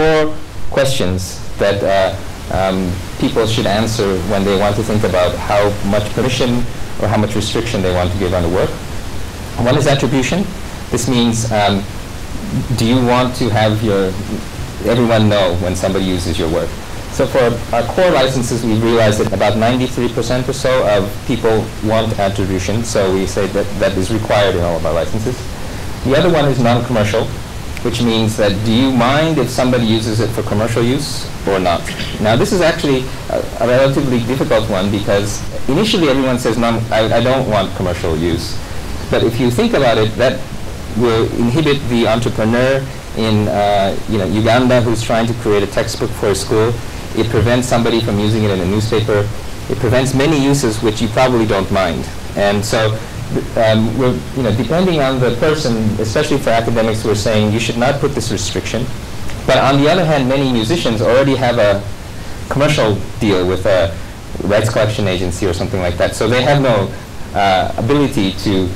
4 questions that people should answer when they want to think about how much permission or how much restriction they want to give on the work. One is attribution. This means, do you want to have everyone know when somebody uses your work? So for our core licenses, we've realized that about 93% or so of people want attribution, so we say that that is required in all of our licenses. The other one is non-commercial, which means that do you mind if somebody uses it for commercial use or not? Now this is actually a relatively difficult one because initially everyone says, no, I don't want commercial use. But if you think about it, that will inhibit the entrepreneur in Uganda who's trying to create a textbook for a school. It prevents somebody from using it in a newspaper. It prevents many uses which you probably don't mind. And so we're, depending on the person, especially for academics, we're saying you should not put this restriction. But on the other hand, many musicians already have a commercial deal with a rights collection agency or something like that. So they have no ability to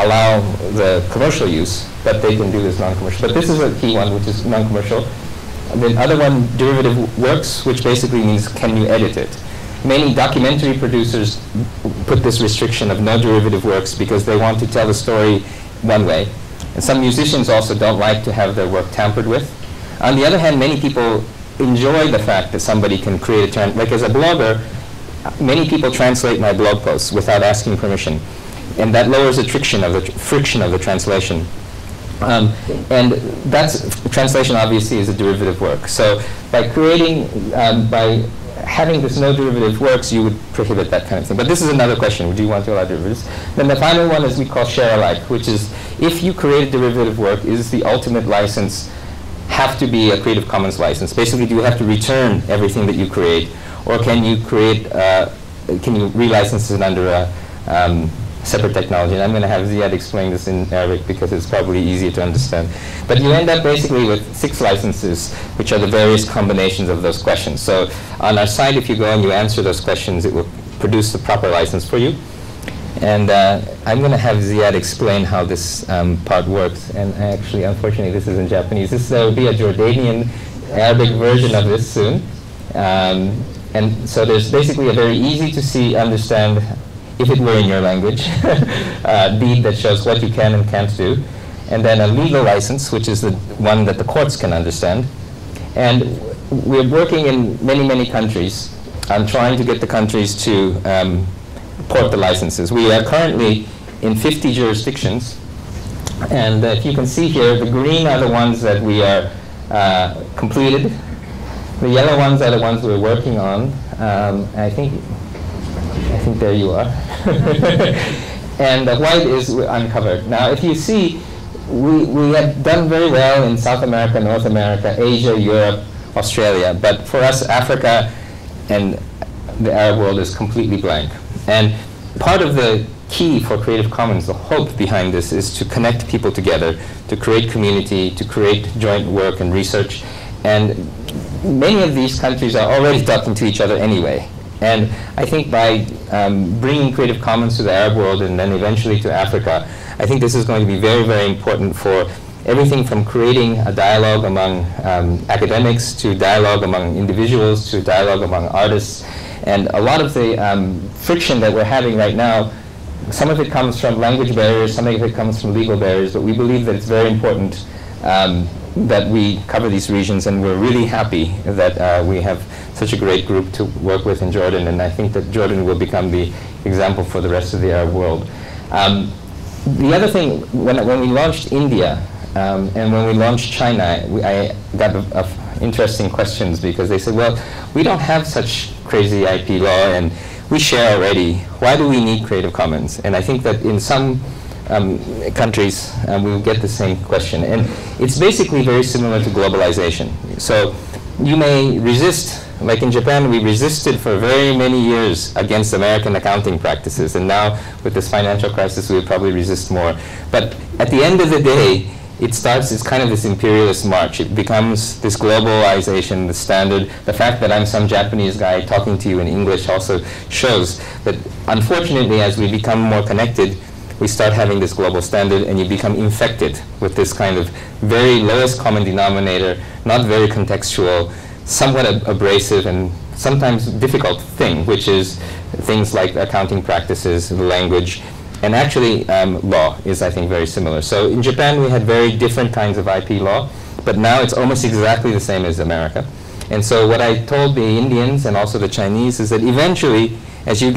allow the commercial use, but they can do this non-commercial. But this is a key one, which is non-commercial. The other one, derivative works, which basically means can you edit it? Many documentary producers put this restriction of no derivative works because they want to tell the story one way. And some musicians also don't like to have their work tampered with. On the other hand, many people enjoy the fact that somebody can create like as a blogger, many people translate my blog posts without asking permission. And that lowers the friction of the translation. And translation obviously is a derivative work. So by creating, by having this no derivative works, you would prohibit that kind of thing. But this is another question. Do you want to allow derivatives? Then the final one is we call share alike, which is if you create a derivative work, is the ultimate license have to be a Creative Commons license? Basically, do you have to return everything that you create? Or can you create, can you relicense it under a separate technology? And I'm going to have Ziad explain this in Arabic because it's probably easier to understand. But you end up basically with 6 licenses, which are the various combinations of those questions. So on our site, if you go and you answer those questions, it will produce the proper license for you. And I'm going to have Ziad explain how this part works. And actually, unfortunately, this is in Japanese. There will be a Jordanian Arabic version of this soon. And so there's basically a very easy to see, understand, if it were in your language, deed that shows what you can and can't do. And then a legal license, which is the one that the courts can understand. And we're working in many, many countries. I'm trying to get the countries to port the licenses. We are currently in 50 jurisdictions. And if you can see here, the green are the ones that we are completed. The yellow ones are the ones we're working on. I think there you are. And the white is uncovered. Now, if you see, we have done very well in South America, North America, Asia, Europe, Australia. But for us, Africa and the Arab world is completely blank. And part of the key for Creative Commons, the hope behind this, is to connect people together, to create community, to create joint work and research. And many of these countries are already talking to each other anyway. And I think by bringing Creative Commons to the Arab world and then eventually to Africa, I think this is going to be very, very important for everything from creating a dialogue among academics to dialogue among individuals to dialogue among artists. And a lot of the friction that we're having right now, some of it comes from language barriers, some of it comes from legal barriers, but we believe that it's very important that we cover these regions, and we're really happy that we have such a great group to work with in Jordan, and I think that Jordan will become the example for the rest of the Arab world. The other thing, when we launched India and when we launched China, I got interesting questions because they said, well, we don't have such crazy IP law and we share already. Why do we need Creative Commons? And I think that in some countries, we will get the same question. And it's basically very similar to globalization. So you may resist, like in Japan, we resisted for very many years against American accounting practices. And now with this financial crisis, we would probably resist more. But at the end of the day, it's kind of this imperialist march. It becomes this globalization, the standard. The fact that I'm some Japanese guy talking to you in English also shows that, unfortunately, as we become more connected, we start having this global standard, and you become infected with this kind of very lowest common denominator, not very contextual, somewhat abrasive and sometimes difficult thing, which is things like accounting practices, language, and actually law is, I think, very similar. So in Japan, we had very different kinds of IP law, but now it's almost exactly the same as America. And so what I told the Indians and also the Chinese is that eventually, as you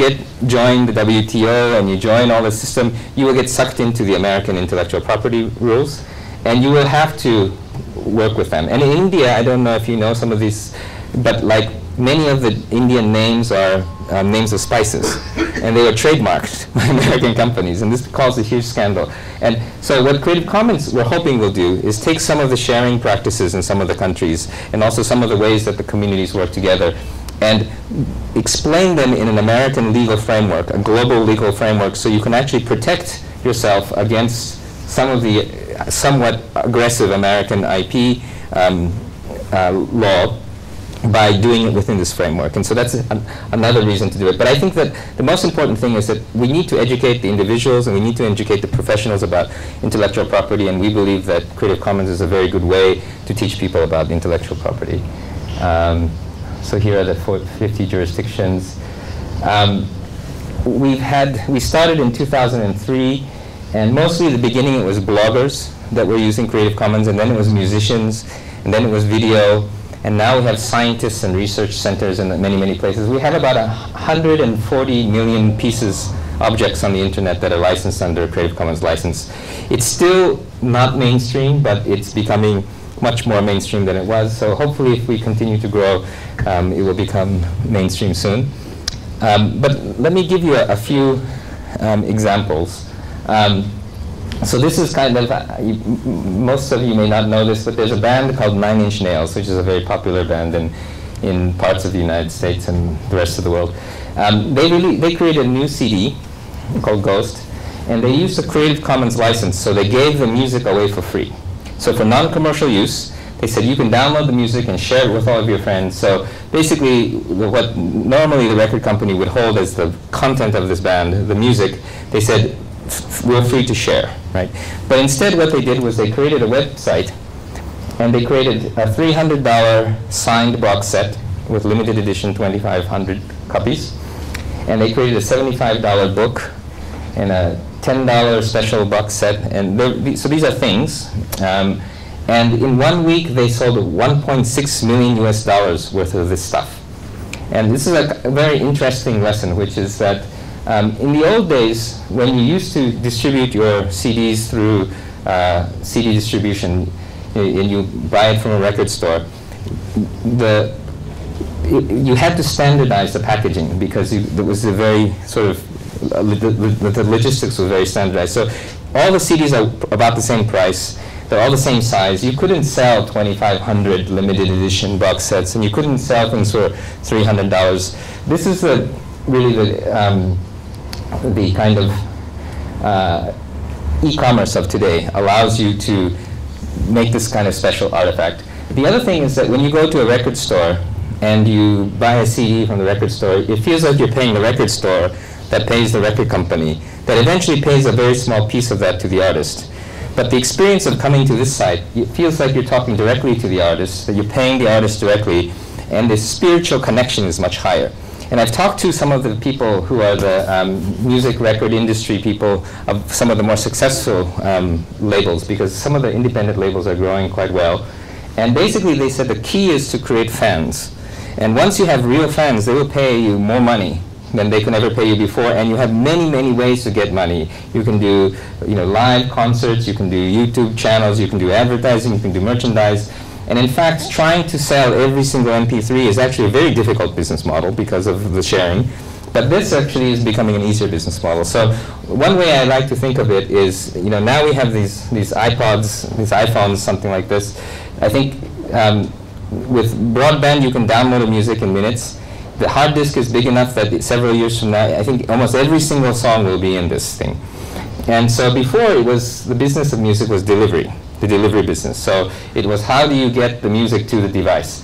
join the WTO and you join all the system, you will get sucked into the American intellectual property rules, and you will have to work with them. And in India, I don't know if you know some of these, but like many of the Indian names are names of spices, and they were trademarked by American companies, and this caused a huge scandal. And so what Creative Commons we're hoping will do is take some of the sharing practices in some of the countries, and also some of the ways that the communities work together, and explain them in an American legal framework, a global legal framework, so you can actually protect yourself against some of the somewhat aggressive American IP law by doing it within this framework. And so that's another reason to do it. But I think that the most important thing is that we need to educate the individuals and we need to educate the professionals about intellectual property, and we believe that Creative Commons is a very good way to teach people about intellectual property. So here are the 50 jurisdictions. We started in 2003, and mostly at the beginning it was bloggers that were using Creative Commons, and then it was musicians, and then it was video, and now we have scientists and research centers in many, many places. We have about 140 million objects on the internet that are licensed under a Creative Commons license. It's still not mainstream, but it's becoming much more mainstream than it was. So hopefully if we continue to grow, it will become mainstream soon. But let me give you a few examples. So this is kind of, most of you may not know this, but there's a band called 9 Inch Nails, which is a very popular band in parts of the United States and the rest of the world. They created a new CD called Ghost, and they used a Creative Commons license, so they gave the music away for free. So for non-commercial use, they said you can download the music and share it with all of your friends. So basically, what normally the record company would hold as the content of this band, the music, they said, we're free to share, right? But instead what they did was they created a website, and they created a $300 signed box set with limited edition 2,500 copies, and they created a $75 book and a $10 special box set, and so these are things. And in 1 week they sold $1.6 million worth of this stuff. And this is a very interesting lesson, which is that in the old days, when you used to distribute your CDs through CD distribution, and you buy it from a record store, you had to standardize the packaging because there was a very sort of, the logistics was very standardized. So all the CDs are about the same price. They're all the same size. You couldn't sell 2,500 limited edition box sets, and you couldn't sell things for $300. This is really the kind of e-commerce of today allows you to make this kind of special artifact. The other thing is that when you go to a record store and you buy a CD from the record store, it feels like you're paying the record store that pays the record company, that eventually pays a very small piece of that to the artist. But the experience of coming to this site, it feels like you're talking directly to the artist, that you're paying the artist directly, and the spiritual connection is much higher. And I've talked to some of the people who are the music record industry people of some of the more successful labels, because some of the independent labels are growing quite well. And basically they said the key is to create fans. And once you have real fans, they will pay you more money than they can ever pay you before, and you have many, many ways to get money. You can do live concerts, you can do YouTube channels, you can do advertising, you can do merchandise. And in fact, trying to sell every single MP3 is actually a very difficult business model because of the sharing. But this actually is becoming an easier business model. So one way I like to think of it is, now we have these iPods, these iPhones, something like this. I think with broadband, you can download the music in minutes. The hard disk is big enough that several years from now, I think almost every single song will be in this thing. And so before, it was the business of music was delivery, the delivery business. So it was how do you get the music to the device.